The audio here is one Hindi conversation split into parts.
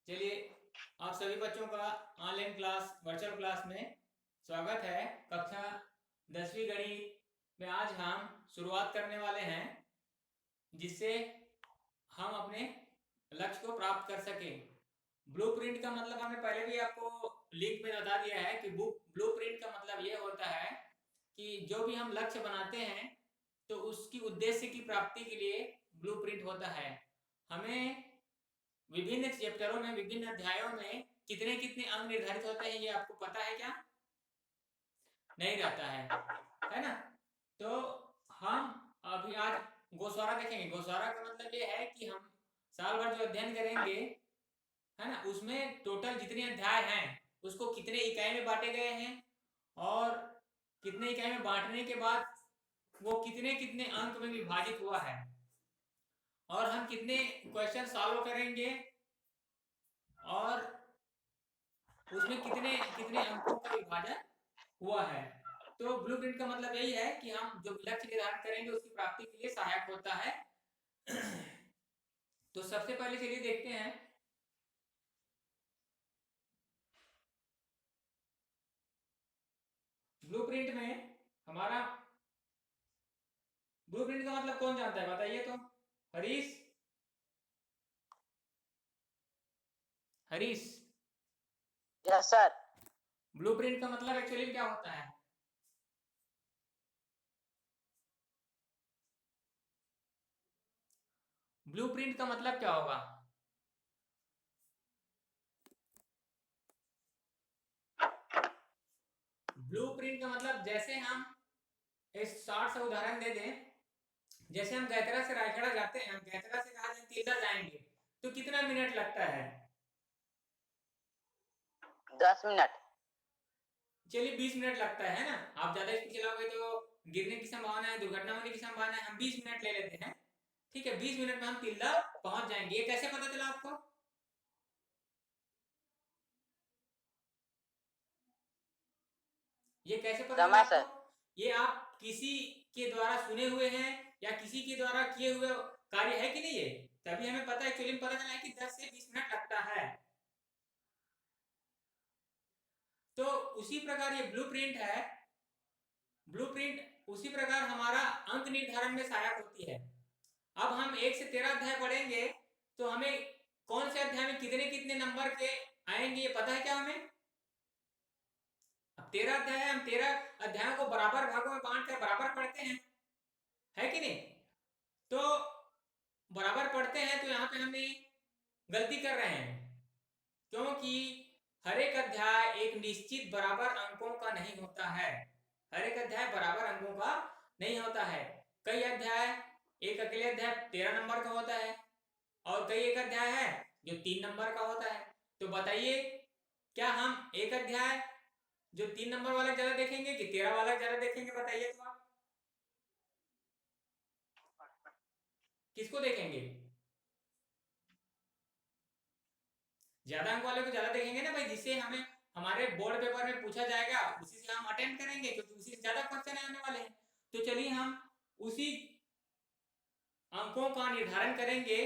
चलिए, आप सभी बच्चों का ऑनलाइन क्लास वर्चुअल क्लास में स्वागत है। कक्षा 10वीं गणित में आज हम शुरुआत करने वाले हैं, जिससे हम अपने लक्ष्य को प्राप्त कर सकें। ब्लूप्रिंट का मतलब हमने पहले भी आपको लिंक में बता दिया है कि ब्लूप्रिंट का मतलब ये होता है कि जो भी हम लक्ष्य बनाते हैं तो उसकी उद्देश्य की प्राप्ति के लिए ब्लूप्रिंट होता है। हमें विभिन्न चैप्टरों में, विभिन्न अध्यायों में कितने कितने अंक निर्धारित होते हैं, ये आपको पता है क्या? नहीं रहता है ना? तो हम अभी आज गोस्वारा देखेंगे। गोस्वारा का मतलब ये है कि हम साल भर जो अध्ययन करेंगे, है ना, उसमें टोटल जितने अध्याय हैं उसको कितने इकाई में बांटे गए हैं और कितने इकाई में बांटने के बाद वो कितने कितने अंक में विभाजित हुआ है और हम कितने क्वेश्चन सॉल्व करेंगे और उसमें कितने कितने अंकों का विभाजन हुआ है। तो ब्लूप्रिंट का मतलब यही है कि हम जो लक्ष्य निर्धारित करेंगे उसकी प्राप्ति के लिए सहायक होता है। तो सबसे पहले चलिए देखते हैं ब्लूप्रिंट में हमारा ब्लूप्रिंट का मतलब कौन जानता है, बताइए तो। Harish, Harish, yes sir. Blueprint का मतलब एक्चुअली क्या होता है? ब्लूप्रिंट का मतलब क्या होगा? ब्लूप्रिंट का मतलब, जैसे हम इस शॉर्ट सा उदाहरण दे दें, जैसे हम गैतरा से रायगढ़ जाते हैं, हम गैतरा से कहा तिल्दा जाएंगे तो कितना मिनट लगता है? 10 मिनट। चलिए 20 मिनट लगता है ना। आप ज्यादा स्पीड चलाओगे तो गिरने की संभावना है, दुर्घटना होने की संभावना है। हम 20 मिनट ले लेते हैं, ठीक है। 20 मिनट में हम तिल्दा पहुंच जाएंगे। ये कैसे पता चला आपको? ये कैसे पता चला समय आपको? सर। ये आप किसी के द्वारा सुने हुए हैं या किसी के द्वारा किए हुए कार्य है कि नहीं? है तभी हमें पता है, एक्चुअली में पता चला है कि 10 से 20 मिनट लगता है। तो उसी प्रकार ये ब्लूप्रिंट है। ब्लूप्रिंट उसी प्रकार हमारा अंक निर्धारण में सहायक होती है। अब हम 1 से 13 अध्याय पढ़ेंगे तो हमें कौन से अध्याय में कितने कितने नंबर के आएंगे ये पता है क्या हमें? अब 13 अध्याय है, हम 13 अध्यायों को बराबर भागों में बांट कर बराबर पढ़ते हैं, है कि नहीं? तो बराबर पढ़ते हैं तो यहाँ पे हमें गलती कर रहे हैं, क्योंकि हर एक अध्याय एक निश्चित बराबर अंकों का नहीं होता है। हर एक अध्याय बराबर अंकों का नहीं होता है। कई अध्याय, एक अकेले अध्याय 13 नंबर का होता है और कई एक अध्याय है जो 3 नंबर का होता है। तो बताइए, क्या हम एक अध्याय जो 3 नंबर वाला ज्यादा देखेंगे कि 13 वाला ज्यादा देखेंगे? बताइए तो आप किसको देखेंगे? ज्यादा अंक वाले को ज्यादा देखेंगे ना भाई, जिससे हमें हमारे बोर्ड पेपर में पूछा जाएगा, उसी से हम अटेम्प्ट करेंगे क्योंकि उसी से ज्यादा क्वेश्चन आने वाले हैं। तो चलिए हम उसी अंकों का निर्धारण करेंगे।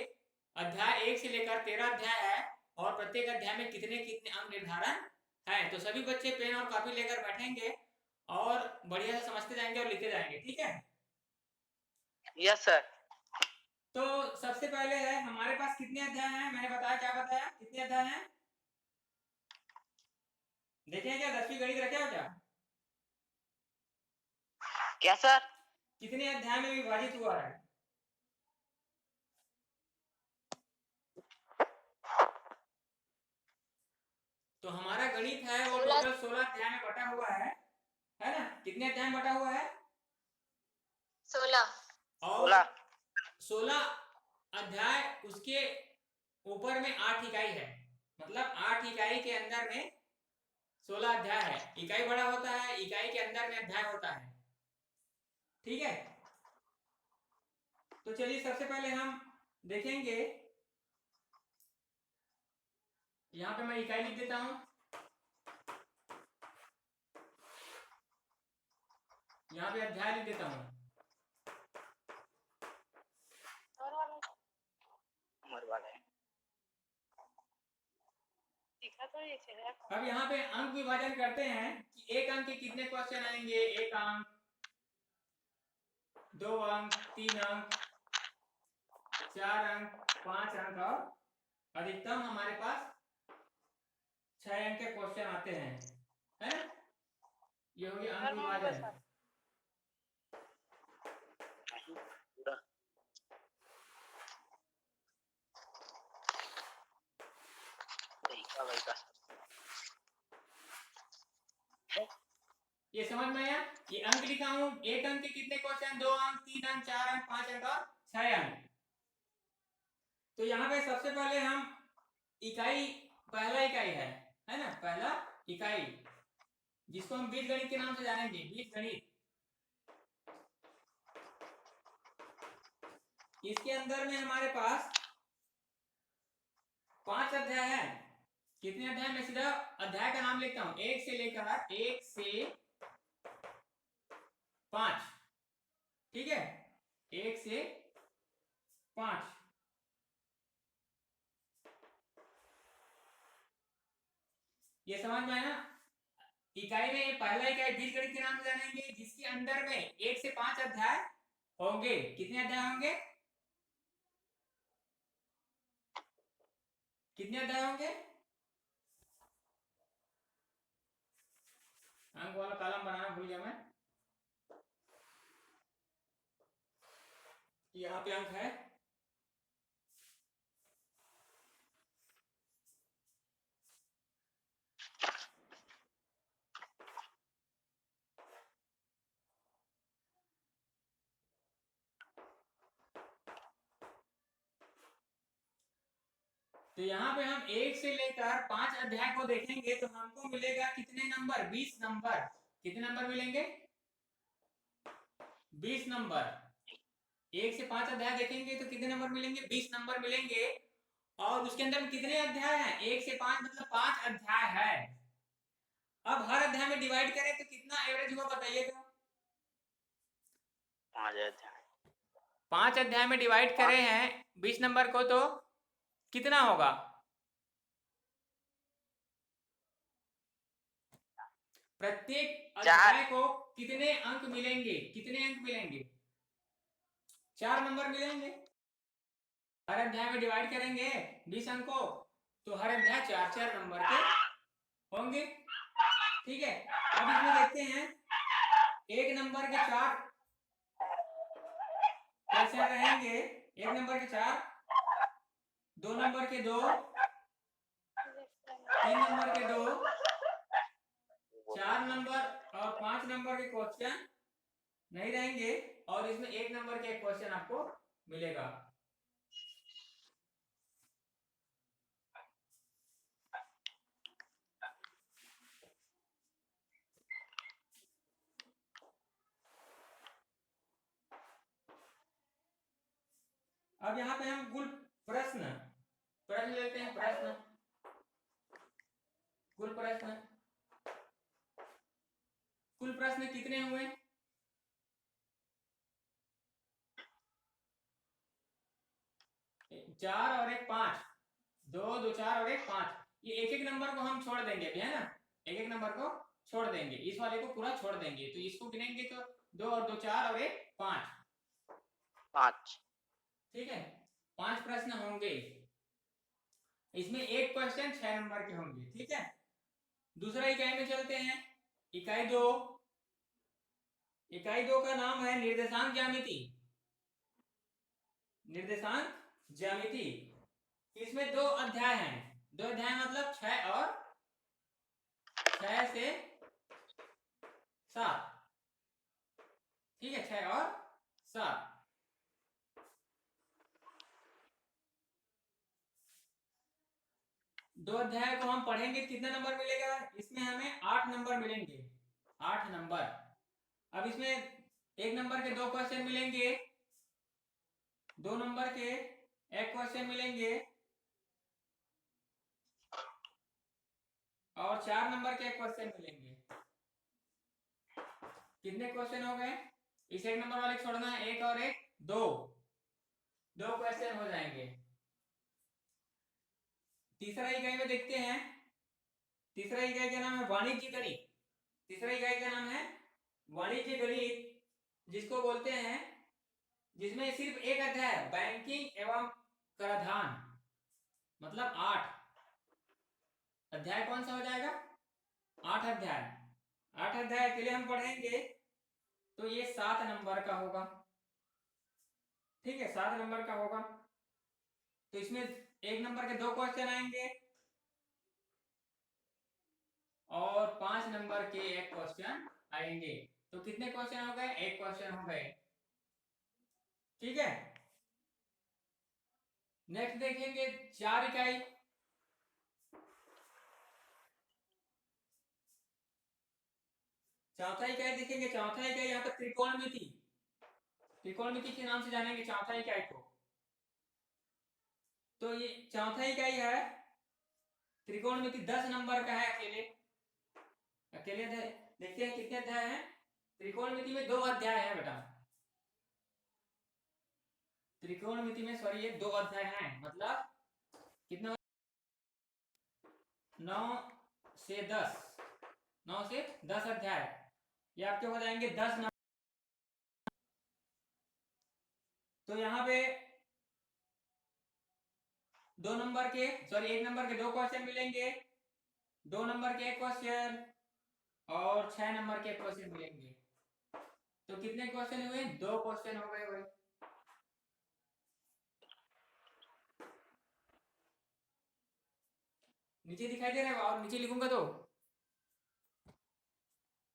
अध्याय 1 से लेकर 13 अध्याय है और प्रत्येक अध्याय में कितने कितने अंक निर्धारण है। तो सभी बच्चे पेन और कॉपी लेकर बैठेंगे और बढ़िया से समझते जाएंगे और लिखते जाएंगे, ठीक है? Yes sir. तो सबसे पहले है हमारे पास कितने अध्याय हैं? मैंने बताया, क्या बताया, कितने अध्याय हैं? देखें क्या, 10वीं गणित रखे हो क्या? क्या सर? कितने अध्याय में विभाजित हुआ है? तो हमारा गणित है वो 16। टोटल 16 अध्याय में बटा हुआ है ना? कितने अध्याय में बटा हुआ है? 16। और 16 अध्याय, उसके ऊपर में 8 इकाई है, मतलब 8 इकाई के अंदर में 16 अध्याय है। इकाई बड़ा होता है, इकाई के अंदर में अध्याय होता है, ठीक है। तो चलिए सबसे पहले हम देखेंगे, यहाँ पे मैं इकाई लिख देता हूं, यहाँ पे अध्याय लिख देता हूं। उम्र वाले। अब यहाँ पे अंक विभाजन करते हैं कि एक अंक के कितने क्वेश्चन आएंगे। 1 अंक, 2 अंक, 3 अंक, 4 अंक, 5 अंक और अधिकतम हमारे पास 6 अंक के क्वेश्चन आते हैं, है ना। ये हो गया अंक विभाजन। ये समझ में आया। ये अंक लिखा हूं, एक अंक के कितने क्वेश्चन, 2 अंक, 3 अंक, 4 अंक, 5 अंक और 6 अंक। तो यहाँ पे सबसे पहले हम इकाई, पहला इकाई है ना, पहला इकाई जिसको हम बीज गणित के नाम से जानेंगे, बीज गणित। इसके अंदर में हमारे पास 5 अध्याय है। कितने अध्याय, में सीधा अध्याय का नाम लिखता हूं, 1 से लेकर 1 से 5, ठीक है, 1 से 5। ये समझ में आया। इकाई में पहला इकाई बीज गणित के नाम से जानेंगे, जिसके अंदर में 1 से 5 अध्याय होंगे। कितने अध्याय होंगे, कितने अध्याय होंगे, अंक वाला कॉलम बनाना भूल गया मैं। यहाँ पे अंक है, तो यहाँ पे हम 1 से लेकर 5 अध्याय को देखेंगे तो हमको मिलेगा कितने नंबर, 20 नंबर। कितने नंबर मिलेंगे, 20 नंबर। 1 से 5 अध्याय देखेंगे तो कितने नंबर मिलेंगे, 20 नंबर मिलेंगे। और उसके अंदर में कितने अध्याय हैं, 1 से 5 मतलब 5 अध्याय है। अब हर अध्याय में डिवाइड करें तो कितना एवरेज हुआ बताइएगा। 5 अध्याय में डिवाइड करे हैं 20 नंबर को तो कितना होगा, प्रत्येक अध्याय को कितने अंक मिलेंगे, कितने अंक मिलेंगे, 4 नंबर मिलेंगे। हर अध्याय में डिवाइड करेंगे 20 अंकों तो हर अध्याय 4-4 नंबर के होंगे, ठीक है। अब इसमें देखते हैं 1 नंबर के 4 क्वेश्चन रहेंगे, 1 नंबर के 4, 2 नंबर के 2, 3 नंबर के 2, 4 नंबर और 5 नंबर के क्वेश्चन नहीं रहेंगे और इसमें 1 नंबर के क्वेश्चन आपको मिलेगा। अब यहाँ पे हम कुल प्रश्न लेते हैं, प्रश्न, कुल प्रश्न कितने हुए, 4 और 1 5, 2 2 4 और 1 5। ये एक नंबर को हम छोड़ देंगे अभी, है ना, एक नंबर को छोड़ देंगे, इस वाले को पूरा छोड़ देंगे तो इसको गिनेंगे तो 2 और 2 4 और 1 5, ठीक है। 5 प्रश्न होंगे, इसमें एक क्वेश्चन 6 नंबर के होंगे, ठीक है। दूसरा इकाई में चलते हैं, इकाई 2। इकाई 2 का नाम है निर्देशांक ज्यामिति, निर्देशांक ज्यामिति। इसमें 2 अध्याय हैं, 2 अध्याय मतलब 6 और 6 से 7, ठीक है, 6 और 7। दो अध्याय को हम पढ़ेंगे कितना नंबर मिलेगा, इसमें हमें 8 नंबर मिलेंगे, 8 नंबर। अब इसमें 1 नंबर के 2 क्वेश्चन मिलेंगे, 2 नंबर के 1 क्वेश्चन मिलेंगे और 4 नंबर के 1 क्वेश्चन मिलेंगे। कितने क्वेश्चन हो गए, इस 1 नंबर वाले छोड़ना है, 1 और 1 2 क्वेश्चन हो जाएंगे। तीसरा इकाई में देखते हैं, तीसरा इकाई का नाम है वाणिज्य गणित। तीसरा इकाई का नाम है वाणिज्य गणित, जिसको बोलते हैं, जिसमें सिर्फ एक अध्याय है, बैंकिंग एवं कराधान, मतलब 8 अध्याय। कौन सा हो जाएगा? 8 अध्याय। 8 अध्याय के लिए हम पढ़ेंगे तो ये 7 नंबर का होगा। ठीक है, 7 नंबर का होगा। तो इसमें 1 नंबर के 2 क्वेश्चन आएंगे और 5 नंबर के 1 क्वेश्चन आएंगे। तो कितने क्वेश्चन हो गए? 1 क्वेश्चन हो गए। ठीक है, नेक्स्ट देखेंगे 4 इकाई। चौथा इकाई देखेंगे। चौथा इकाई यहाँ पर त्रिकोणमिति, त्रिकोणमिति के नाम से जानेंगे चौथा इकाई को। तो ये चौथा इकाई है त्रिकोणमिति, 10 नंबर का है। अकेले अकेले अध्याय देखते हैं कितने अध्याय हैं। त्रिकोणमिति में 2 अध्याय है बेटा। त्रिकोणमिति में सॉरी ये 2 अध्याय हैं, मतलब कितना? 9 से 10, 9 से 10 अध्याय। ये आपके हो जाएंगे 10 नंबर। तो यहाँ पे 2 नंबर के सॉरी 1 नंबर के 2 क्वेश्चन मिलेंगे, 2 नंबर के 1 क्वेश्चन और 6 नंबर के क्वेश्चन मिलेंगे। तो कितने क्वेश्चन हुए? 2 क्वेश्चन हो गए भाई। नीचे दिखाई दे रहा है? और नीचे लिखूंगा तो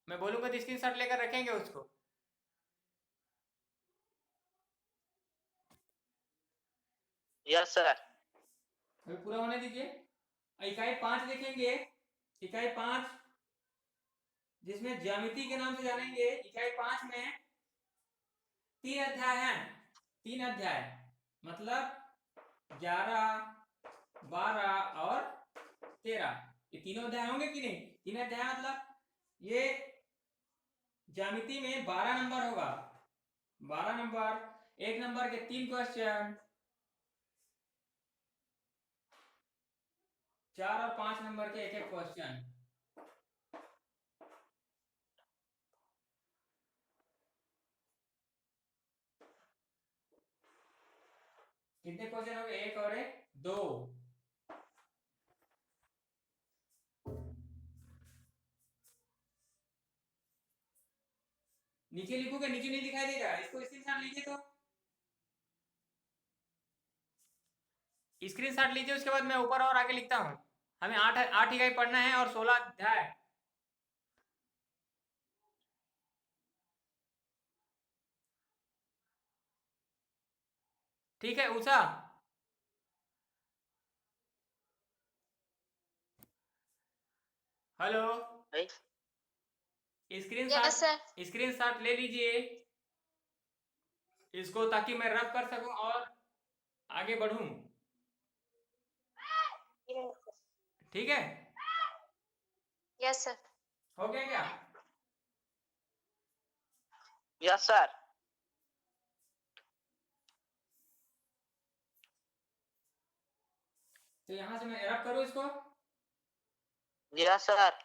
मैं बोलूंगा तो स्क्रीनशॉट लेकर रखेंगे उसको। Yes sir. अभी पूरा होने दीजिए। इकाई 5 देखेंगे। इकाई 5 जिसमें ज्यामिति के नाम से जानेंगे। इकाई 5 में 3 अध्याय हैं। 3 अध्याय मतलब 11, 12 और 13। ये तीनों अध्याय होंगे कि नहीं? 3 अध्याय मतलब ये ज्यामिति में 12 नंबर होगा। 12 नंबर, 1 नंबर के 3 क्वेश्चन, 4 और 5 नंबर के 1-1 क्वेश्चन। कितने क्वेश्चन हो गए? 1 और 1 2। नीचे लिखोगे, नीचे नहीं दिखाई देगा। इसको स्क्रीनशॉट लीजिए। तो स्क्रीनशॉट लीजिए, उसके बाद मैं ऊपर और आगे लिखता हूँ। हमें 8 इकाई पढ़ना है और 16 अध्याय। ठीक है उषा? हेलो, स्क्रीनशॉट ले लीजिए इसको, ताकि मैं रब कर सकूं और आगे बढ़ूं। ठीक है? Yes sir. हो गया क्या? Yes sir. तो यहां से मैं रब करूं इसको। Yes sir.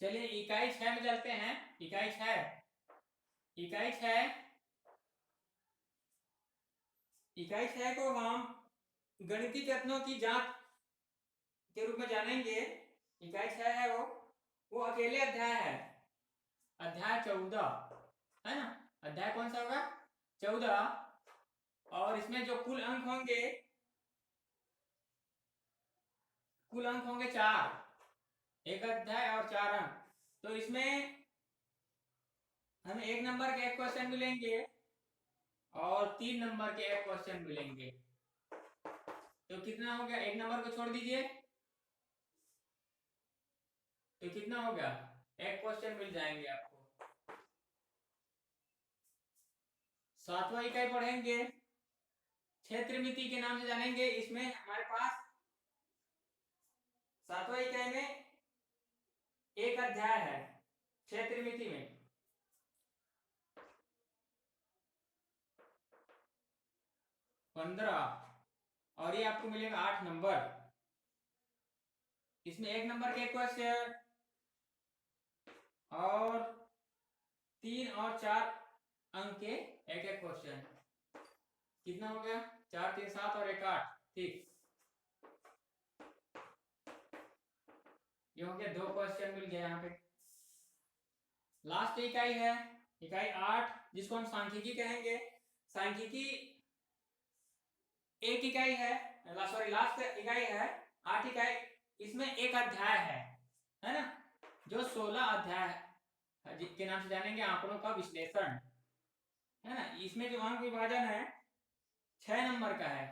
चलिए इकाई 6 में चलते हैं। इकाई 6, इकाई 6, इकाई 6 को हम गणितीय तत्वों की जांच के रूप में जानेंगे। इकाई 6 है वो अकेले अध्याय है। अध्याय 14 है ना? अध्याय कौन सा होगा? 14। और इसमें जो कुल अंक होंगे, कुल अंक होंगे 4। एक अध्याय और 4 अंक। तो इसमें हमें 1 नंबर के 1 क्वेश्चन मिलेंगे और 3 नंबर के 1 क्वेश्चन मिलेंगे। तो कितना हो गया? 1 नंबर को छोड़ दीजिए तो कितना हो गया? 1 क्वेश्चन मिल जाएंगे आपको। 7 सातवां इकाई पढ़ेंगे क्षेत्र मिति के नाम से जानेंगे। इसमें हमारे पास सातवां इकाई में एक अध्याय है क्षेत्र मिति में। 15 और ये आपको मिलेगा 8 नंबर। इसमें 1 नंबर के क्वेश्चन और 3 और 4 अंक के एक एक क्वेश्चन। कितना हो गया? 4 3 7 और 1 8। ठीक, ये हो गया 2 क्वेश्चन मिल गया यहाँ पे। लास्ट इकाई है इकाई 8, जिसको हम सांख्यिकी कहेंगे। सांख्यिकी एक इकाई है, सॉरी लास्ट इकाई है 8 इकाई। इसमें एक अध्याय है ना, जो 16 अध्याय के नाम से जानेंगे आंकड़ों का विश्लेषण, है ना। इसमें जो अंक विभाजन है 6 नंबर का है।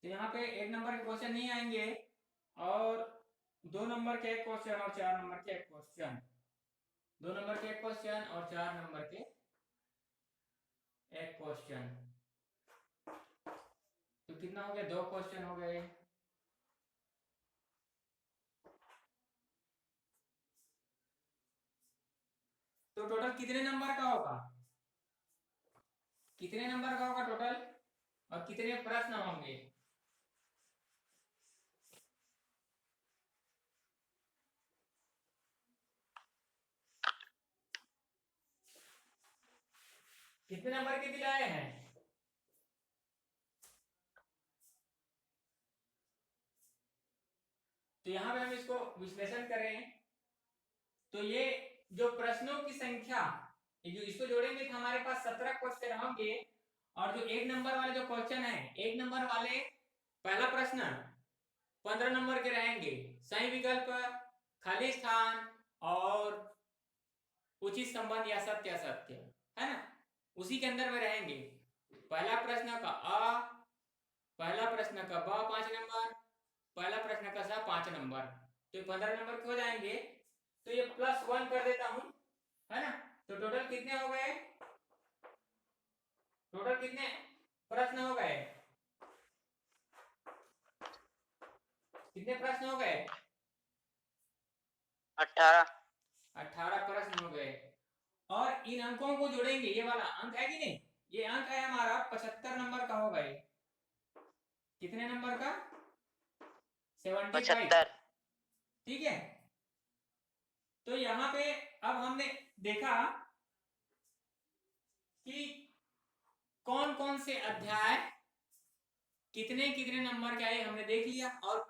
तो यहाँ पे 1 नंबर के क्वेश्चन नहीं आएंगे और 2 नंबर के एक क्वेश्चन और 4 नंबर के एक क्वेश्चन। 2 नंबर के एक क्वेश्चन और 4 नंबर के एक क्वेश्चन। तो कितना हो गया? 2 क्वेश्चन हो गए। तो टोटल कितने नंबर का होगा? कितने नंबर का होगा टोटल और कितने प्रश्न होंगे? कितने नंबर के दिलाए हैं? तो यहां पे हम इसको विश्लेषण करें तो ये जो प्रश्नों की संख्या, जो इसको जोड़ेंगे तो हमारे पास 17 क्वेश्चन होंगे। और जो 1 नंबर वाले जो क्वेश्चन है, 1 नंबर वाले पहला प्रश्न 15 नंबर के रहेंगे। सही विकल्प, खाली स्थान और उचित संबंध या सत्य असत्य, है ना, उसी के अंदर में रहेंगे। पहला प्रश्न का अ, पहला प्रश्न का ब 5 नंबर, पहला प्रश्न का स 5 नंबर। तो 15 नंबर के हो जाएंगे। तो ये +1 कर देता हूं, है ना। तो टोटल कितने हो गए? टोटल कितने प्रश्न हो गए? कितने प्रश्न हो गए? 18 प्रश्न हो गए। और इन अंकों को जोड़ेंगे, ये वाला अंक है कि नहीं, ये अंक है हमारा 75 नंबर का हो गए। कितने नंबर का? 75। ठीक है। तो यहाँ पे अब हमने देखा कि कौन कौन से अध्याय कितने कितने नंबर के आए, हमने देख लिया। और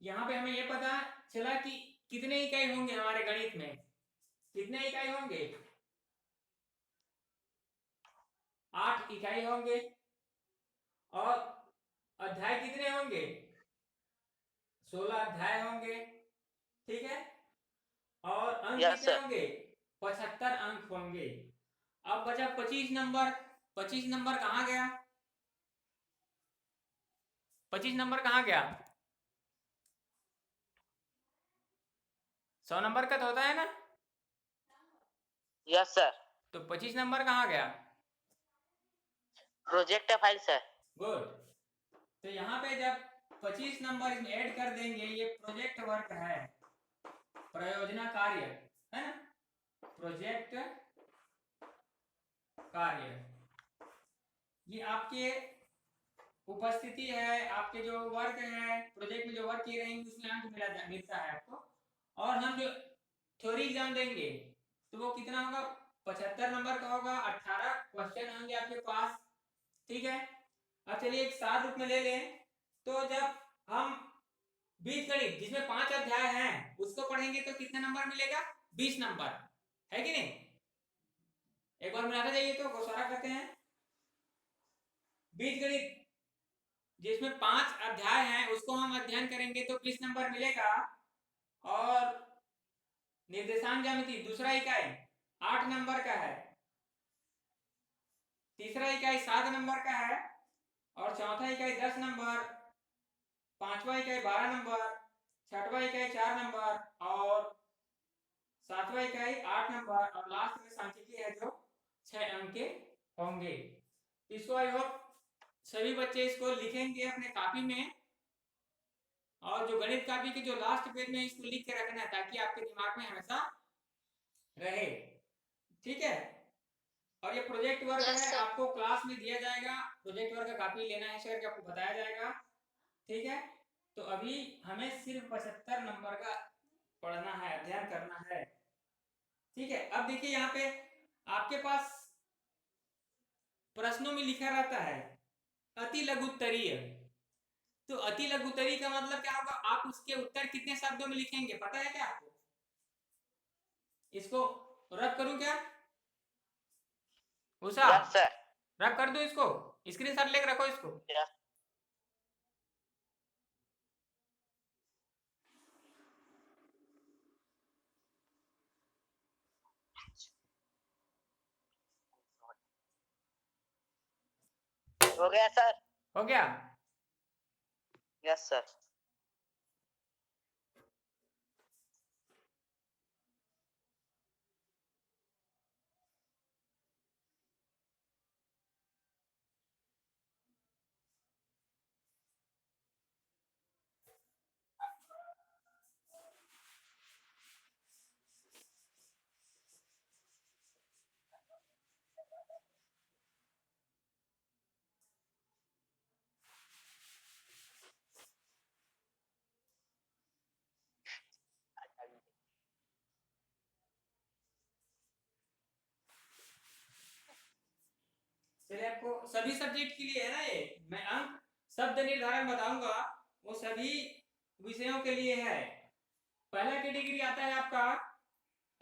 यहाँ पे हमें ये पता चला कि कितने इकाई होंगे हमारे गणित में। कितने इकाई होंगे? 8 इकाई होंगे। और अध्याय कितने होंगे? 16 अध्याय होंगे। ठीक है। और अंक कितने होंगे? 75 अंक होंगे। अब बचा 25 नंबर। 25 नंबर कहाँ गया? 25 नंबर कहाँ गया? 100 नंबर का तो होता है ना? Yes sir. तो 25 नंबर कहाँ गया? Project file sir. गुड। तो यहाँ पे जब 25 नंबर इसमें ऐड कर देंगे, ये प्रोजेक्ट वर्क है, प्रयोजना कार्य, है ना, प्रोजेक्ट कार्य। ये आपके उपस्थिति है, आपके जो वर्क है, प्रोजेक्ट में जो वर्क किए रहेंगे उसमें अंक मिलता है आपको। और हम जो थ्योरी एग्जाम देंगे तो वो कितना होगा? 75 नंबर का होगा। 18 क्वेश्चन होंगे आपके पास। ठीक है। अब चलिए एक सार रूप में ले लें। तो जब हम बीजगणित जिसमें 5 अध्याय हैं उसको पढ़ेंगे तो कितने नंबर मिलेगा? 20 नंबर, है कि नहीं? एक बार मिलाते जाइए तो घोषणा करते हैं। बीजगणित जिसमें 5 अध्याय हैं उसको हम अध्ययन करेंगे तो 20 नंबर मिलेगा। और निर्देशांक ज्यामिति दूसरा इकाई 8 नंबर का है, तीसरा इकाई 7 नंबर का है और चौथा इकाई 10 नंबर, पांचवा इकाई 12 नंबर, छठवा इकाई 4 नंबर और सातवां इकाई 8 नंबर और लास्ट में सांख्यिकी है जो 6 अंक के होंगे। इसको आई होप सभी बच्चे इसको लिखेंगे अपने कॉपी में, और जो गणित कॉपी के जो लास्ट पेज में इसको लिख के रखना है ताकि आपके दिमाग में हमेशा रहे। ठीक है, और ये प्रोजेक्ट वर्क है, आपको क्लास में दिया जाएगा, प्रोजेक्ट वर्क का कॉपी लेना है सर, आपको बताया जाएगा। ठीक है, तो अभी हमें सिर्फ 75 नंबर का पढ़ना है, अध्ययन करना है। ठीक है, अब देखिए यहाँ पे आपके पास प्रश्नों में लिखा रहता है अति लघुत्तरीय। तो अति लघुत्तरीय का मतलब क्या होगा, आप उसके उत्तर कितने शब्दों में लिखेंगे पता है क्या आपको? इसको रब करूं क्या उषा? Yes sir. रब कर दो इसको, स्क्रीनशॉट लेकर रखो इसको। यस। हो गया सर? हो गया? Yes sir. चलिए, आपको सभी सब्जेक्ट के लिए है ना, ये मैं अंक शब्द निर्धारण बताऊंगा, वो सभी विषयों के लिए है। पहला कैटेगरी आता है आपका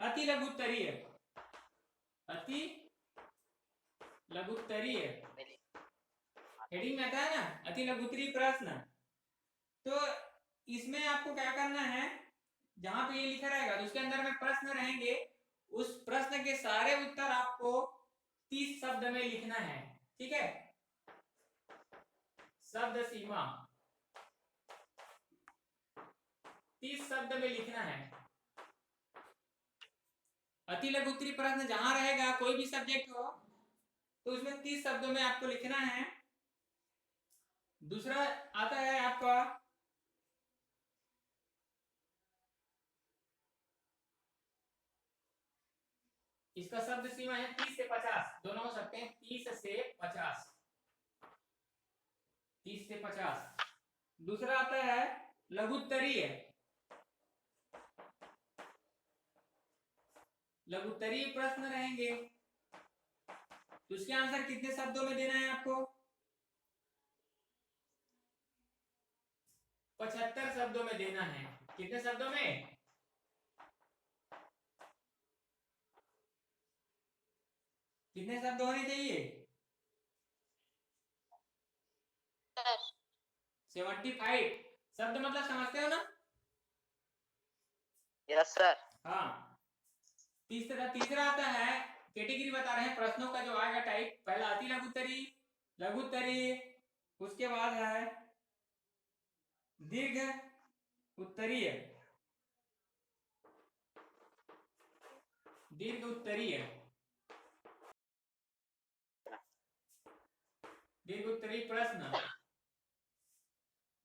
अति लघुत्तरीय। अति लघुत्तरीय हेडिंग में आता है ना, अति लघुत्तरीय प्रश्न। तो इसमें आपको क्या करना है, जहां पे ये लिखा रहेगा तो उसके अंदर में प्रश्न रहेंगे, उस प्रश्न के सारे उत्तर आपको 30 शब्द में लिखना है। ठीक है, शब्द सीमा 30 शब्द में लिखना है। अति लघुत्तरीय प्रश्न जहां रहेगा, कोई भी सब्जेक्ट हो, तो उसमें 30 शब्दों में आपको लिखना है। दूसरा आता है आपका इसका शब्द सीमा है 30 से 50, दोनों हो सकते हैं 30 से 50, 30 से 50। दूसरा आता है लघुत्तरीय। लघुत्तरीय प्रश्न रहेंगे, तो उसके आंसर कितने शब्दों में देना है आपको? 75 शब्दों में देना है। कितने शब्दों में? कितने शब्द होने चाहिए? 75 शब्द, मतलब समझते हो ना? Yes sir. हाँ। तीसरा आता है, कैटेगरी बता रहे हैं प्रश्नों का जो आएगा टाइप। पहला अति लघुत्तरीय, लघुत्तरीय, उसके बाद है दीर्घ उत्तरीय, दीर्घ उत्तरीय, दीर्घ उत्तरीय प्रश्न।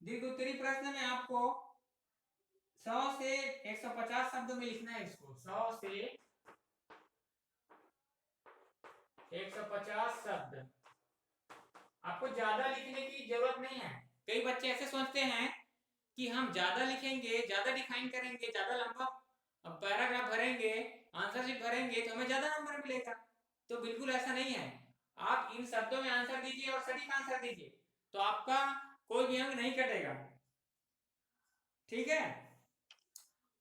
दीर्घ उत्तरीय प्रश्न में आपको 100 से 150 शब्दों में लिखना है इसको। 100 से 150 शब्द। आपको ज्यादा लिखने की जरूरत नहीं है। कई बच्चे ऐसे सोचते हैं कि हम ज्यादा लिखेंगे, ज्यादा डिफाइन करेंगे, ज्यादा लंबा पैराग्राफ भरेंगे, आंसर शीट भरेंगे तो हमें ज्यादा नंबर मिलेगा। तो बिल्कुल ऐसा नहीं है। आप इन शब्दों में आंसर दीजिए और सटीक आंसर दीजिए, तो आपका कोई भी अंक नहीं कटेगा। ठीक है,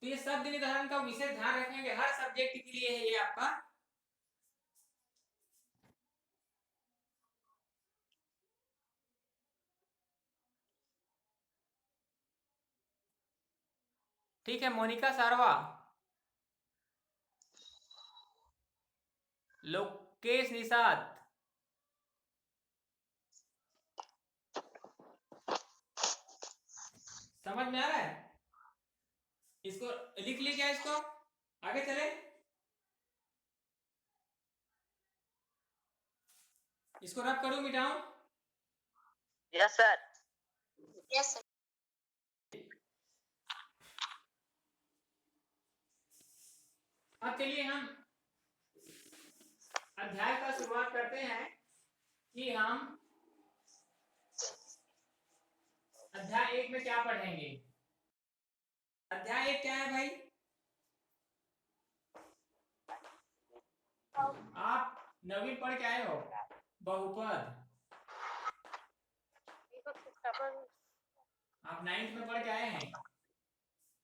तो ये शब्द निर्धारण का विशेष ध्यान रखेंगे, हर सब्जेक्ट के लिए है ये आपका। ठीक है, मोनिका सारवा, लोकेश निषाद, समझ में आ रहा है? इसको लिख ली क्या? इसको आगे चले, इसको रब करूं मिटाऊं? Yes sir. Yes sir. अब चलिए हम अध्याय का शुरुआत करते हैं कि हम अध्याय 1 में क्या पढ़ेंगे। अध्याय 1 क्या है भाई? आप 9वीं पढ़ के आए हो, बहुपद। आप 9th में पढ़ के आए हैं,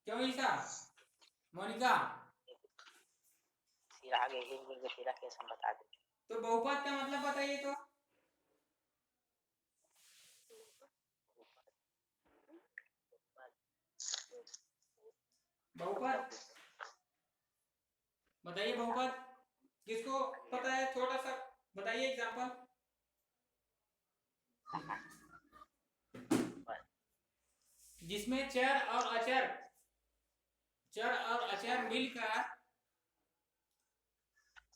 क्यों ईसा? मोनिका, फिर आगे हिल के फिर कैसे बता दे। तो बहुपद का मतलब बताइए तो। बहुपद बताइए, बहुपद किसको पता है? थोड़ा सा बताइए एग्जांपल। जिसमें चर और अचर मिलकर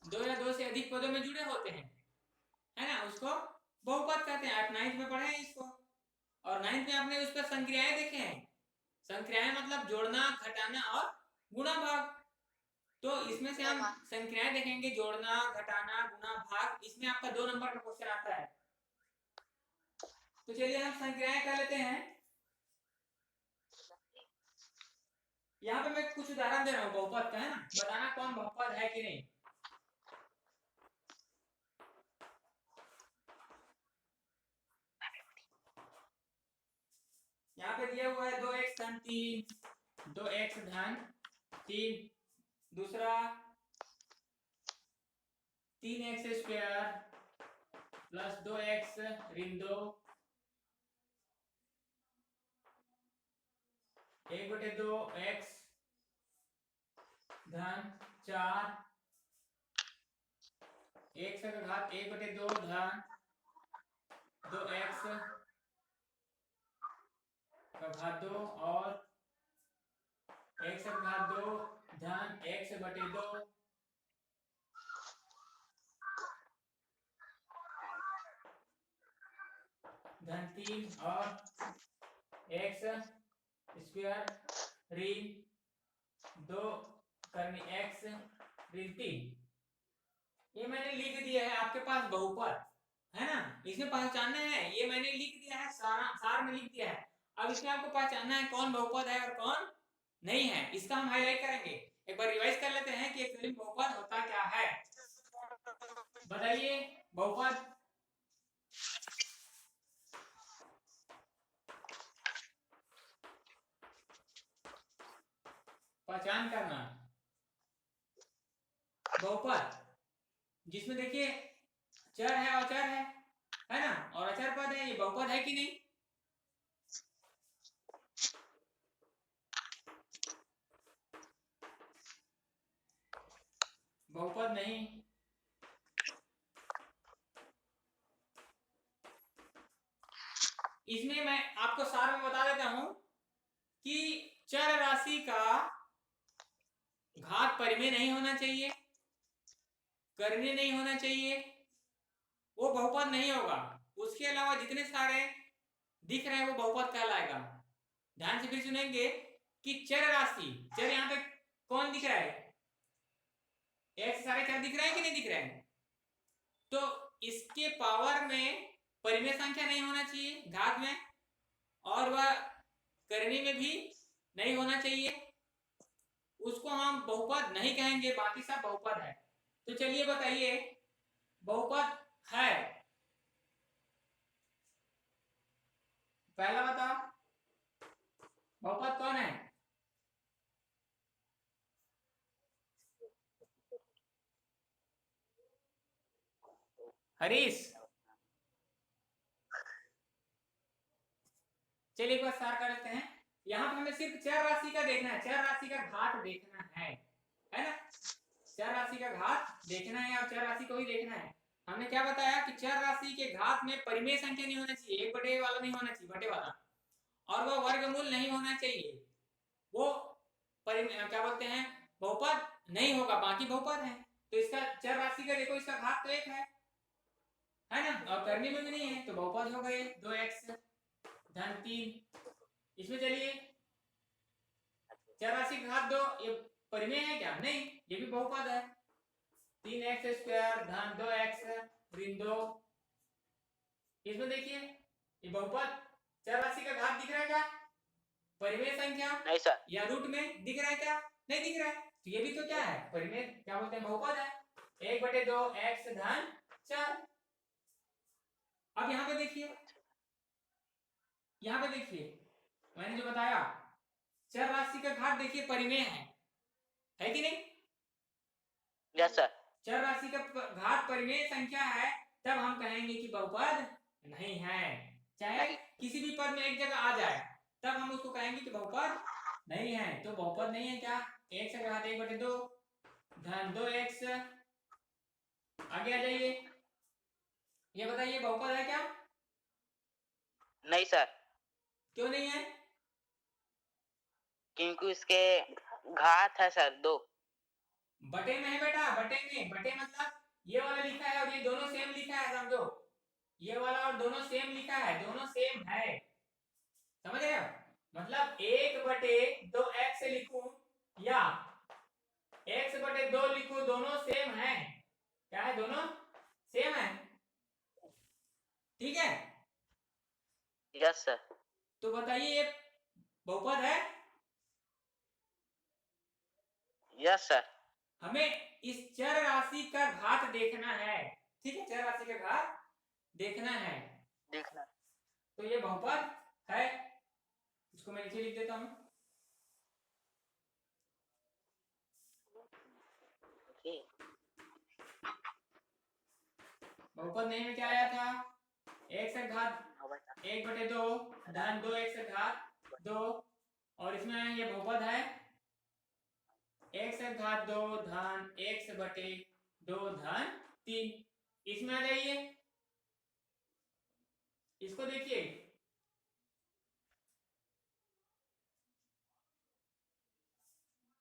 2 या 2 से अधिक पदों में जुड़े होते हैं, है ना, उसको बहुपद कहते हैं। आप 9th में पढ़े हैं इसको, और 9th में आपने उस पर संक्रियाएं देखे हैं। संक्रियाएं मतलब जोड़ना, घटाना और गुणा भाग। तो इसमें से हम संक्रियाएं देखेंगे, जोड़ना, घटाना, गुणा भाग। इसमें आपका 2 नंबर का क्वेश्चन आता है। तो चलिए हम संक्रियाएं कर लेते हैं। यहाँ पे मैं कुछ उदाहरण दे रहा हूँ बहुपद का, है ना, बताना कौन बहुपद है कि नहीं। यहाँ पे दिया हुआ है 2x धन 3, 2x धन 3, दूसरा 3x स्क्वायर प्लस 2x ऋण 2, 1/2x धन 4, x का घात 1/2 धन 2x का घात 2 और x का घात 2 धन x/2 धन 3 और x स्क्वायर ऋण 2 करनी x ऋण 3। ये मैंने लिख दिया है, आपके पास बहुपद है ना, इसमें पहचानना है। ये मैंने लिख दिया है, सार में लिख दिया है। अब इसमें आपको पहचानना है कौन बहुपद है और कौन नहीं है। इसका हम हाईलाइट करेंगे। एक बार रिवाइज कर लेते हैं कि एक्चुअली बहुपद होता क्या है। बताइए बहुपद। पहचान करना बहुपद जिसमें देखिए चर है और अचर है ना, और अचर पद है, ये बहुपद है कि नहीं? बहुपद नहीं। इसमें मैं आपको सार में बता देता हूं कि चर राशि का घात परिमेय नहीं होना चाहिए, करणीय नहीं होना चाहिए, वो बहुपद नहीं होगा। उसके अलावा जितने सारे दिख रहे हैं वो बहुपद कहलाएगा। ध्यान से फिर सुनेंगे कि चर राशि, चर यहाँ पे कौन दिख रहा है? एक सारे चर दिख रहे हैं कि नहीं दिख रहे हैं? तो इसके पावर में परिमेय संख्या नहीं होना चाहिए घात में, और वह करणीय में भी नहीं होना चाहिए। उसको हम बहुपद नहीं कहेंगे, बाकी सब बहुपद है। तो चलिए बताइए बहुपद है, पहला बताओ बहुपद कौन है? हरीश। चलिए एक बार सार कर लेते हैं। यहाँ पे हमें सिर्फ चर राशि का देखना है, चर राशि का घात देखना है ना, चर राशि का घात देखना है और चर राशि को ही देखना है। हमने क्या बताया कि चर राशि के घात में परिमेय संख्या नहीं होना चाहिए, 1/a वाला नहीं होना चाहिए, बटे वाला। और वह वर्गमूल नहीं होना चाहिए, वो क्या बोलते हैं, बहुपद नहीं होगा, बाकी बहुपद है। तो इसका चर राशि का देखो, इसका घात तो 1 है ना, और करनी में भी नहीं है, तो बहुपद हो गए 2x धन 3। इसमें चलिए चर राशि का घात 2, ये परिमेय है क्या? नहीं, ये भी बहुपद है। 3x² धन 2x ऋण 2। इसमें देखिए ये बहुपद चर राशि का घात दिख रहा है क्या? परिमेय संख्या नहीं सर। या रूट में दिख रहा है क्या? नहीं दिख रहा है। तो ये भी तो क्या है? परिमेय, क्या बोलते हैं, बहुपद है। 1/2 x धन 4। अब यहाँ पे देखिए, यहाँ पे देखिए मैंने जो बताया, चर राशि का घात देखिए परिमेय है कि नहीं? Yes sir. चर राशि का घात परिमेय संख्या है, तब हम कहेंगे कि बहुपद नहीं है। चाहे किसी भी पद में एक जगह आ जाए, तब हम उसको कहेंगे कि बहुपद नहीं है। तो बहुपद नहीं है क्या? x का घात 1/2 धन 2x। आगे आ जाइए, ये बताइए बहुपद है क्या? नहीं सर, क्यों नहीं है? क्योंकि उसके घात है सर 2। बटे में है बेटा, बटे में। बटे मतलब ये वाला लिखा है और ये दोनों सेम लिखा है, समझो। ये वाला और दोनों सेम लिखा है, दोनों सेम है, समझ रहे हो? मतलब 1/2x लिखूं या x/2 लिखूं, दोनों सेम है। क्या है? दोनों सेम है, ठीक है? Yes sir. तो बताइए ये बहुपद है? Yes sir. हमें इस चर राशि का घात देखना है, ठीक है? चर राशि का घात देखना है, देखना। तो ये बहुपद है। इसको मैं नीचे लिख देता हूं। बहुपद नहीं में क्या आया था? x का घात 1/2 धन 2x का घात 2, और इसमें ये बहुपद है x का घात 2 धन x/2 धन 3। इसमें आ जाइए, इसको देखिए,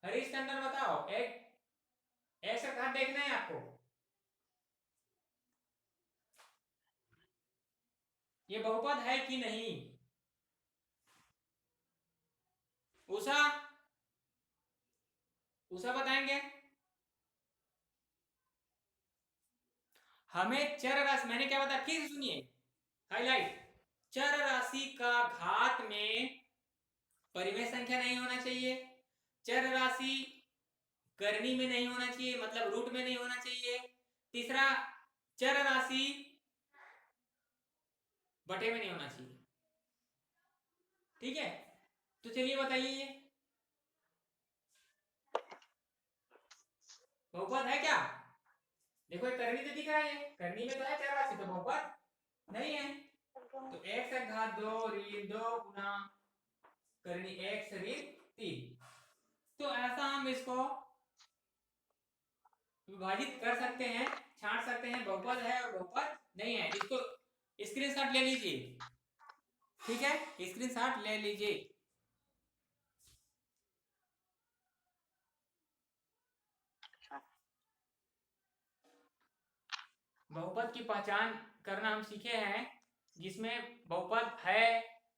हरीश टंडन बताओ, x का घात देखना है आपको। ये बहुपद है कि नहीं? उषा, उषा बताएंगे। हमें चर राशि, मैंने क्या बताया फिर सुनिए, हाईलाइट। चर राशि का घात में परिमेय संख्या नहीं होना चाहिए, चर राशि करनी में नहीं होना चाहिए, मतलब रूट में नहीं होना चाहिए। तीसरा, चर राशि बटे में नहीं होना चाहिए, ठीक है? तो चलिए बताइए, ये बहुपद है क्या? देखो ये करनी तो दिख रहा है, करनी में तो है चर राशि, तो बहुपद नहीं है। तो x का घात 2 ऋण 2 गुना करनी x ऋण 3। तो ऐसा हम इसको विभाजित कर सकते हैं, छांट सकते हैं, बहुपद है और बहुपद नहीं है। इसको स्क्रीनशॉट ले लीजिए, ठीक है? स्क्रीनशॉट ले लीजिए। बहुपद की पहचान करना हम सीखे हैं, जिसमें बहुपद है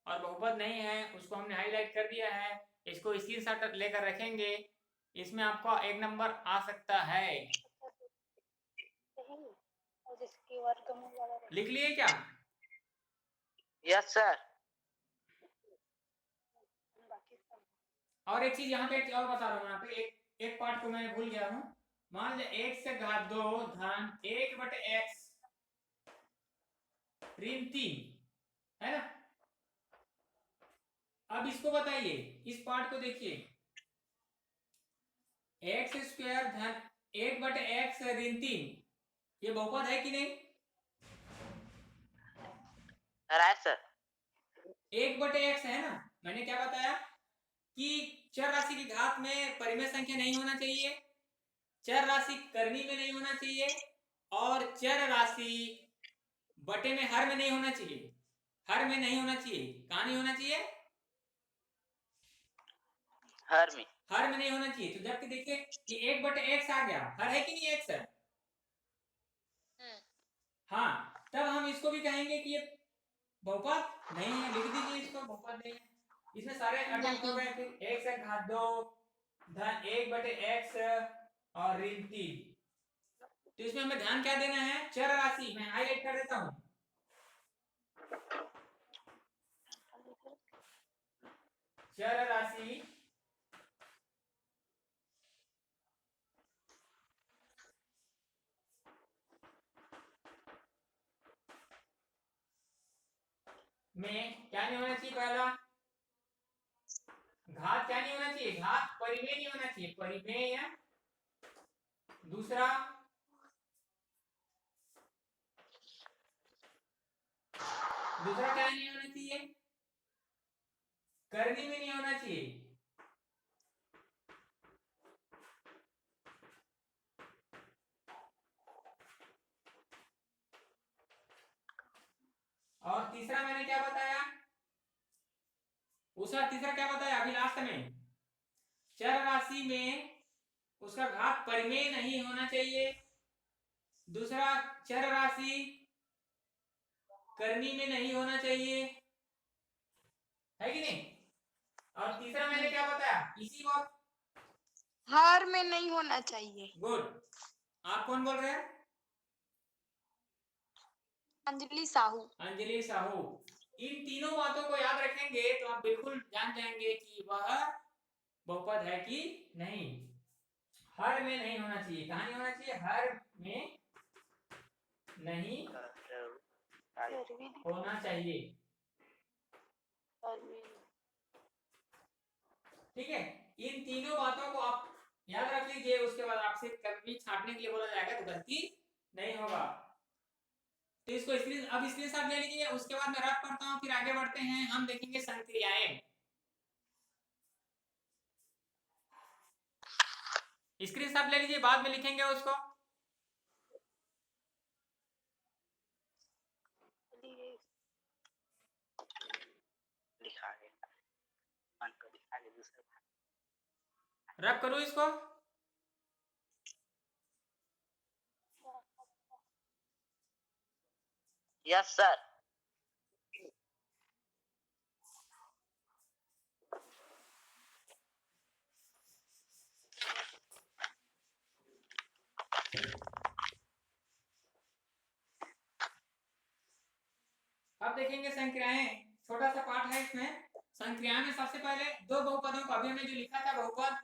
और बहुपद नहीं है उसको हमने हाईलाइट कर दिया है। इसको स्क्रीनशॉट लेकर रखेंगे, इसमें आपका 1 नंबर आ सकता है। लिख लिए क्या? Yes sir. और एक चीज यहाँ पे और बता रहा हूँ, यहाँ पे एक पार्ट को मैं भूल गया हूँ। मान लीजिए x का घात 2 धन 1/x ऋण 3 है ना। अब इसको बताइए, इस पार्ट को देखिए, x² धन 1/x ऋण 3, ये बहुपद है कि नहीं? सर 1/x है ना। मैंने क्या बताया कि चर राशि की घात में परिमेय संख्या नहीं होना चाहिए, चर राशि करनी में नहीं होना चाहिए, और चर राशि बटे में हर में नहीं होना चाहिए। हर में नहीं होना चाहिए, कहां नहीं होना चाहिए? हर में हर में नहीं होना चाहिए। तो जबकि देखिए कि 1/x आ गया, हर है कि नहीं x है? हाँ, तब हम इसको भी कहेंगे कि ये बहुपद नहीं है। लिख दीजिए इसको, बहुपद नहीं है। इसमें सारे अटेम्प्ट हो गए। फिर x है घात 2 धन 1/x और ऋण 3। तो इसमें हमें ध्यान क्या देना है? चर राशि। मैं हाईलाइट कर देता हूं। चर राशि में क्या नहीं होना चाहिए? पहला घात क्या नहीं होना चाहिए? घात परिमेय नहीं होना चाहिए, परिमेय। दूसरा क्या नहीं होना चाहिए? करनी में नहीं होना चाहिए। और तीसरा मैंने क्या बताया? उसका तीसरा क्या बताया अभी लास्ट में? चर राशि में उसका घात परिमेय नहीं होना चाहिए। दूसरा, चर राशि करनी में नहीं होना चाहिए, है कि नहीं? और तीसरा मैंने क्या बताया? इसी को हर में नहीं होना चाहिए। गुड। आप कौन बोल रहे हैं? अंजलि साहू। अंजलि साहू। इन तीनों बातों को याद रखेंगे तो आप बिल्कुल जान जाएंगे कि वह बहुपद है कि नहीं। हर में नहीं होना चाहिए। कहां नहीं होना चाहिए? हर में नहीं होना चाहिए। ठीक है, इन तीनों बातों को आप याद रख लीजिए। उसके बाद आपसे कभी छांटने के लिए बोला जाएगा तो गलती नहीं होगा। तो इसको अब स्क्रीनशॉट ले लीजिए। उसके बाद मैं रफ करता हूं, फिर आगे बढ़ते हैं। हम देखेंगे संक्रियाएं। स्क्रीनशॉट ले लीजिए, बाद में लिखेंगे उसको। लिखा गया, मन को दिखा के दूसरे रब करूं इसको। Yes sir. अब देखेंगे संक्रियाएं। छोटा सा पार्ट है इसमें। संक्रिया में सबसे पहले दो बहुपदों को अभी हमने जो लिखा था बहुपद,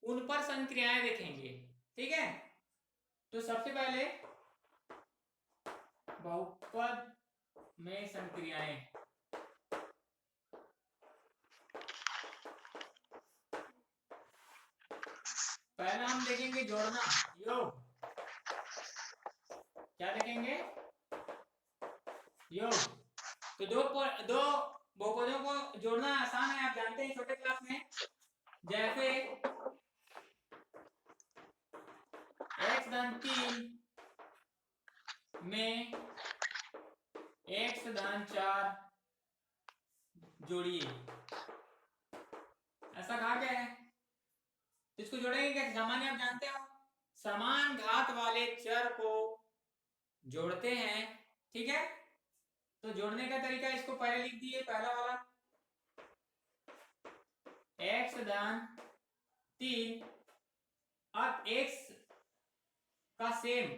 उन पर संक्रियाएं देखेंगे। ठीक है, तो सबसे पहले बहुपद में संक्रियाएं। पहला हम देखेंगे जोड़ना, योग। क्या देखेंगे? योग। तो दो बहुपदों को जोड़ना आसान है, आप जानते हैं छोटे क्लास में। जैसे x धन 3 में x धन 4 जोड़िए, ऐसा कहा गया है। तो इसको जोड़ेंगे कैसे? सामान्य आप जानते हो, समान घात वाले चर को जोड़ते हैं। ठीक है, तो जोड़ने का तरीका इसको पहले लिख दिए। पहला वाला x धन 3। अब x का सेम,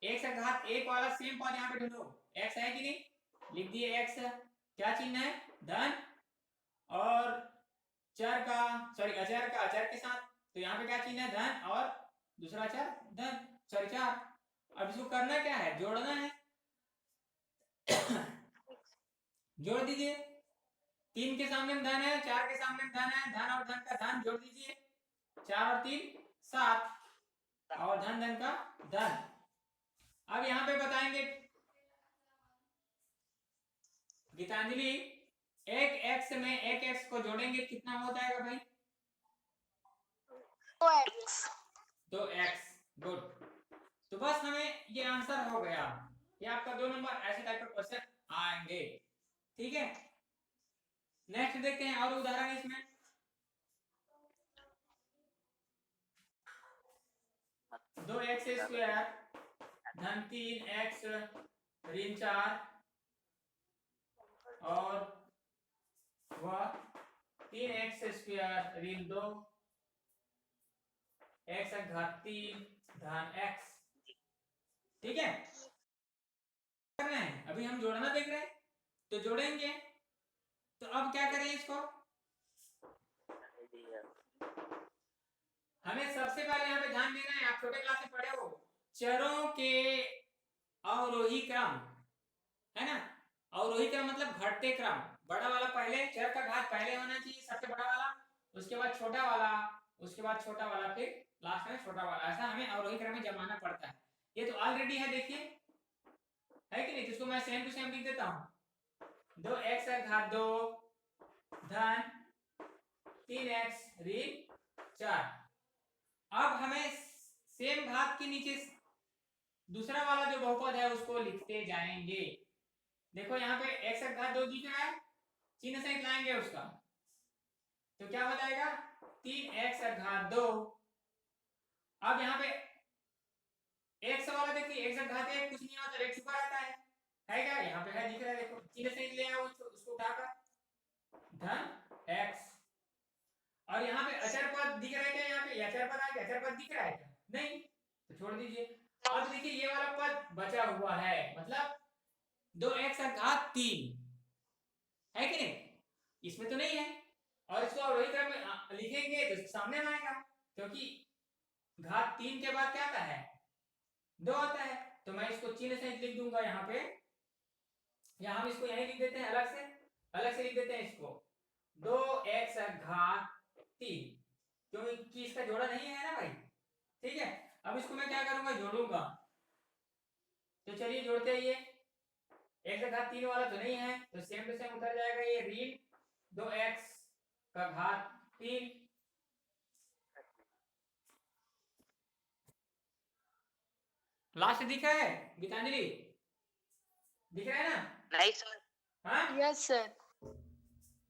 x का घात 1 वाला सेम पद यहाँ पे ढूंढो। x है कि नहीं? लिख दिए x। क्या चिन्ह है? धन। और चर का, सॉरी अचर का अचर के साथ, तो यहाँ पे क्या चिन्ह है? धन और दूसरा अचर धन, सॉरी 4। अब इसको करना क्या है? जोड़ना है। जोड़ दीजिए। 3 के सामने धन है, 4 के सामने धन है, धन और धन का धन जोड़ दीजिए। 4 और 3 7, और धन धन का धन। अब यहाँ पे बताएंगे गीतांजलि, एक x में एक x को जोड़ेंगे कितना हो जाएगा भाई? 2x। 2x। गुड। तो बस हमें ये आंसर हो गया। ये आपका 2 नंबर ऐसे टाइप का क्वेश्चन आएंगे। ठीक है, नेक्स्ट देखते हैं और उदाहरण इसमें। 2x स्क्वायर धन 3x ऋण 4 और वह 3x स्क्वायर ऋण 2 x घात 3 धन x। ठीक है, करना है। अभी हम जोड़ना देख रहे हैं तो जोड़ेंगे। तो अब क्या करें इसको, हमें सबसे पहले यहाँ पे ध्यान देना है, आप छोटे क्लास में पढ़े हो, चरों के अवरोही क्रम, है ना। अवरोही क्रम मतलब घटते क्रम, बड़ा वाला पहले, चर का घात पहले होना चाहिए सबसे बड़ा वाला, उसके बाद छोटा वाला, उसके बाद छोटा वाला, फिर लास्ट में छोटा वाला। ऐसा हमें अवरोही क्रम में जमाना पड़ता है। ये तो ऑलरेडी है, देखिए है कि नहीं। तो इसको मैं सेम टू सेम लिख देता हूँ, 2x घात 2 धन 3x ऋण 4। अब हमें सेम घात के नीचे दूसरा वाला जो बहुपद है उसको लिखते जाएंगे। देखो यहाँ पे x घात 2 दिख रहा है, चिन्ह सहित लाएंगे उसका, तो क्या हो जाएगा 3x घात 2। अब यहाँ पे x वाला देखिए, x घात 1 कुछ नहीं होता, x छुपा रहता है क्या, यहाँ पे है, दिख रहा है, देखो चिन्ह सहित ले आओ उसको उठाकर, धन x। और यहाँ पे अचर पद दिख रहा है क्या, यहाँ पे अचर पद आ गया, अचर पद दिख रहा है क्या, नहीं, तो छोड़ दीजिए। अब देखिए ये वाला पद बचा हुआ है, मतलब 2x घात 3 है कि नहीं, इसमें तो नहीं है। और इसको अवरोही क्रम में लिखेंगे तो सामने आएगा, क्योंकि घात 3 के बाद क्या आता है, 2 आता है। तो मैं इसको चिन्ह से लिख दूंगा यहाँ पे, या हम इसको यहीं लिख देते हैं, अलग से लिख देते हैं इसको, 2x घात 3, क्योंकि इसका जोड़ा नहीं है ना भाई। ठीक है, अब इसको मैं क्या करूंगा, जोड़ूंगा। तो चलिए जोड़ते हैं। ये x घात 3 वाला तो नहीं है, तो सेम टू सेम उतर जाएगा ये ऋण 2x का घात 3। लास्ट दिख रहा है गीतांजलि, दिख रहा है ना? नहीं सर। हाँ यस सर।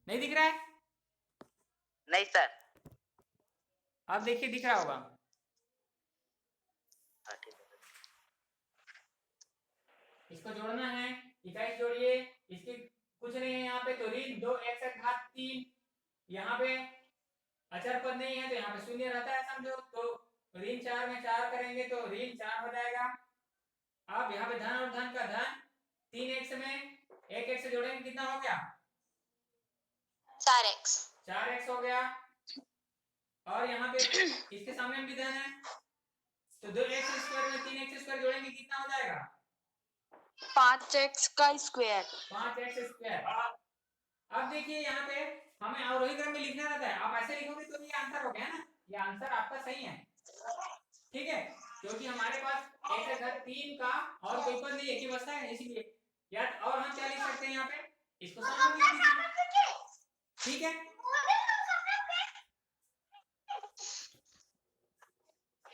नहीं दिख रहा है? नहीं सर। आप देखिए दिख रहा होगा। इसको जोड़ना है, 21 जोड़िए, इसकी कुछ नहीं है यहाँ पे, तो ऋण 2x घात 3, यहाँ पे अचर पद नहीं है तो यहाँ पे शून्य रहता है समझो, तो ऋण 4 में 4 करेंगे तो ऋण 4 हो जाएगा। अब यहाँ पे धन और धन का धन, 3x में 1x से जोड़ेंगे कितना हो गया, 4x हो गया। और यहाँ पे इसके सामने भी धन है, तो 2x स्क्वायर में 3x स्क्वायर जोड़ेंगे कितना हो जाएगा, 5x का स्क्वायर। 5x square. अब देखिए यहाँ पे हमें अवरोही क्रम में लिखना रहता है, आप ऐसे लिखोगे तो ये आंसर हो गया ना, ये आंसर आपका सही है। ठीक है, क्योंकि हमारे पास x घात 3 का और कोई पद नहीं है, एक ही बचता है, इसलिए। या और हम क्या लिख सकते हैं यहाँ पे, इसको सामने लिख दीजिए। ठीक है,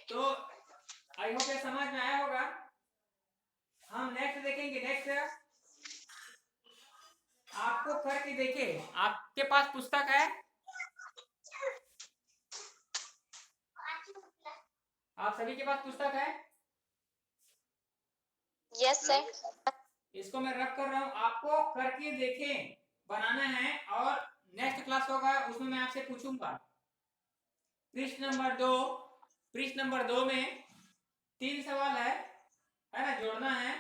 तो आई होप ये समझ में आया होगा। हम नेक्स्ट देखेंगे, नेक्स्ट आपको करके देखिए, आपके पास पुस्तक है, आप सभी के पास पुस्तक है? Yes sir. इसको मैं रख कर रहा हूं, आपको करके देखें, बनाना है, और नेक्स्ट क्लास होगा उसमें मैं आपसे पूछूंगा। पृष्ठ नंबर 2 में 3 सवाल है ना, जोड़ना है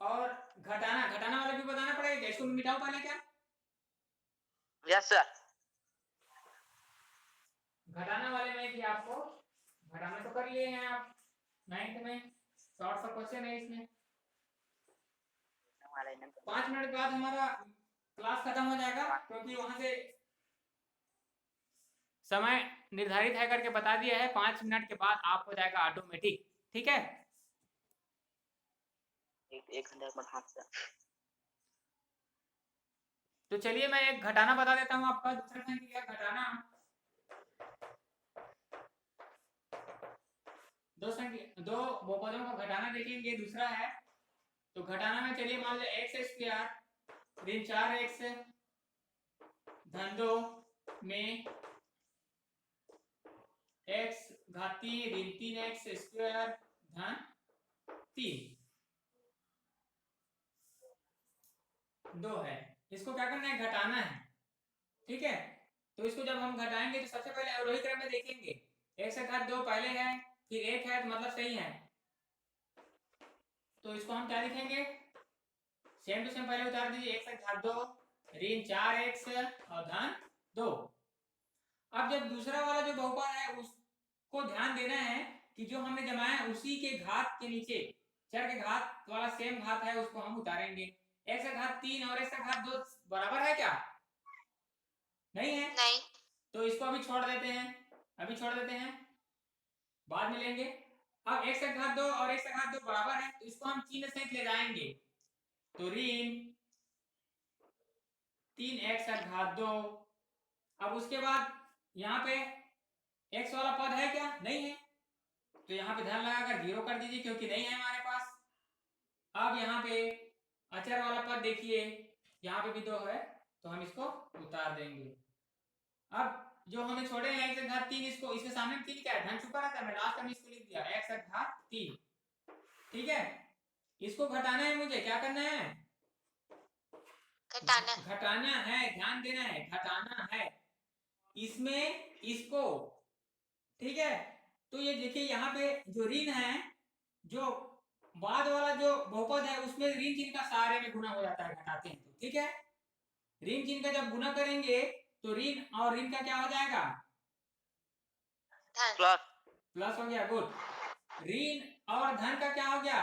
और घटाना वाला भी बताना पड़ेगा। इसको मिटाओ पहले क्या, यस सर। घटाना वाले में भी आपको घटाना तो कर लिए हैं आप 9th में, शॉर्ट सा क्वेश्चन है इसमें। 5 मिनट बाद हमारा क्लास खत्म हो जाएगा, क्योंकि वहां से समय निर्धारित है करके बता दिया है, 5 मिनट के बाद आप हो जाएगा ऑटोमेटिक। ठीक है, एक घंटे बाद हाथ से। तो चलिए मैं एक घटाना बता देता हूं आपका, दूसरा संख्या घटाना, दो बहुपदों का घटाना देखेंगे, दूसरा है। तो घटाना में चलिए मान लो x स्क्वायर ऋण 4x धन 2 में x घात 3 ऋण 3x स्क्वायर धन 3 2 है। इसको क्या करना है, घटाना है। ठीक है, तो इसको जब हम घटाएंगे तो सबसे पहले अवरोही क्रम में देखेंगे, x से घात 2 पहले है, फिर 1 है, तो मतलब सही है। तो इसको हम क्या लिखेंगे, सेम टू सेम पहले उतार दीजिए, x से घात 2 ऋण 4x और धन 2। अब जब दूसरा वाला जो बहुपद है उसको ध्यान देना है कि जो हमने जमाया है उसी के घात के नीचे चर के घात वाला सेम घात है उसको हम उतारेंगे। x का घात 3 और x का घात 2 बराबर है क्या, नहीं है? नहीं। तो इसको अभी छोड़ देते हैं, अभी छोड़ देते हैं, बाद में लेंगे। अब x का घात 2 और x का घात 2 बराबर है तो इसको हम चिन्ह सहित ले जाएंगे, तो ऋण 3x का घात 2। अब उसके बाद यहाँ पे x वाला पद है क्या, नहीं है, तो यहाँ पे ध्यान लगाकर 0 कर दीजिए क्योंकि नहीं है हमारे पास। अब यहाँ पे अचर वाला पद देखिए, यहाँ पे भी 2 है तो हम इसको उतार देंगे। अब जो हमने छोड़े हैं x का घात 3, इसको इसके सामने 3 क्या है, धन छुपा रहता है, मैं लास्ट में इसको लिख दिया x का घात 3। ठीक है, इसको घटाना है, मुझे क्या करना है, घटाना है, ध्यान देना है, घटाना है इसमें इसको। ठीक है, तो ये देखिए यहाँ पे जो ऋण है, जो बाद वाला जो बहुपद है उसमें ऋण चिन्ह का सारे में गुना हो जाता है, घटाते हैं तो। ठीक है, ऋण चिन्ह का जब गुना करेंगे तो ऋण और ऋण का क्या हो जाएगा, प्लस प्लस हो गया, गुड। ऋण और धन का क्या हो गया,